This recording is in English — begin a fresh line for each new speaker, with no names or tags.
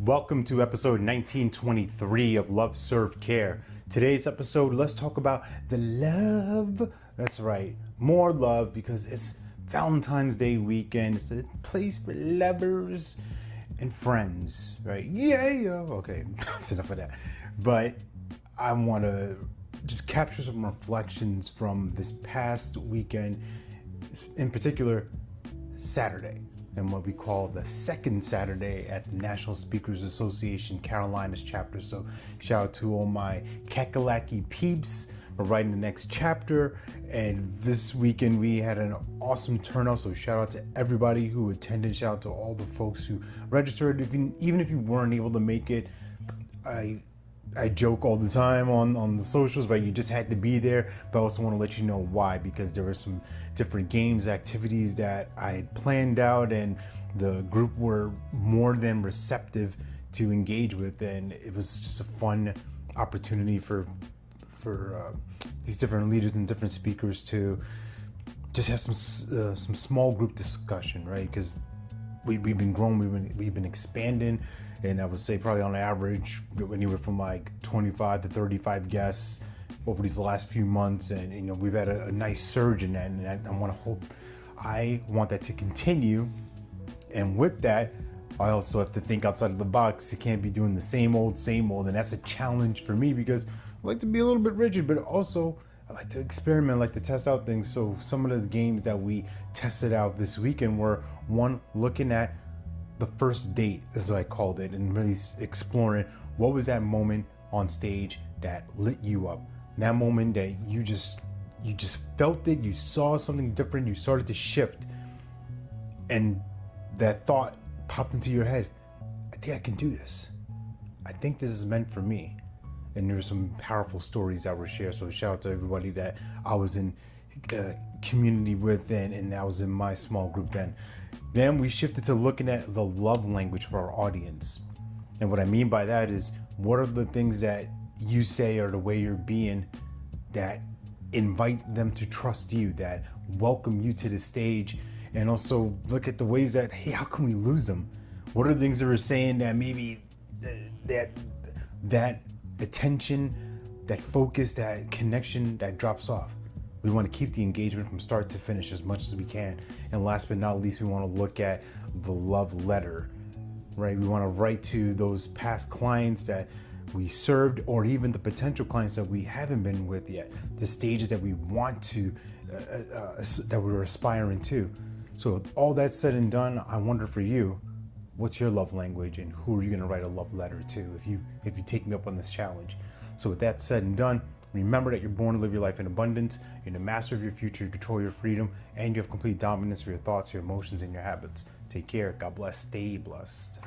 Welcome to episode 1923 of Love, Serve, Care. Today's episode, let's talk about the love. That's right, more love, because it's Valentine's Day weekend. It's a place for lovers and friends, right? Yeah. Okay, that's enough of that. But I want to just capture some reflections from this past weekend, in particular, Saturday, and what we call the second Saturday at the National Speakers Association Carolinas chapter. So shout out to all my Kakalaki peeps for writing the next chapter. And this weekend we had an awesome turnout. So shout out to everybody who attended. Shout out to all the folks who registered. Even if you weren't able to make it, I joke all the time on the socials, right? You just had to be there, but I also want to let you know why, because there were some different games, activities that I had planned out, and the group were more than receptive to engage with, and it was just a fun opportunity for these different leaders and different speakers to just have some small group discussion, right? Because we've been growing, we've been expanding. And I would say probably on average, anywhere from like 25 to 35 guests over these last few months. And, we've had a nice surge in that. And I want that to continue. And with that, I also have to think outside of the box. You can't be doing the same old. And that's a challenge for me, because I like to be a little bit rigid, but also I like to experiment, I like to test out things. So some of the games that we tested out this weekend were, one, looking at the first date, as I called it, and really exploring what was that moment on stage that lit you up, that moment that you just felt it, you saw something different, you started to shift, and that thought popped into your head, I think I can do this, I think this is meant for me. And there were some powerful stories that were shared. So shout out to everybody that I was in community with, and I was in my small group then. Then we shifted to looking at the love language for our audience. And what I mean by that is, what are the things that you say or the way you're being that invite them to trust you, that welcome you to the stage? And also look at the ways that, hey, how can we lose them? What are the things that we're saying that maybe that attention, that focus, that connection that drops off? We want to keep the engagement from start to finish as much as we can. And last but not least, we want to look at the love letter, right? We want to write to those past clients that we served, or even the potential clients that we haven't been with yet, the stages that we want to, that we're aspiring to. So all that said and done, I wonder for you, what's your love language, and who are you going to write a love letter to if you take me up on this challenge? So with that said and done, remember that you're born to live your life in abundance. You're the master of your future. You control your freedom, and you have complete dominance for your thoughts, your emotions, and your habits. Take care. God bless. Stay blessed.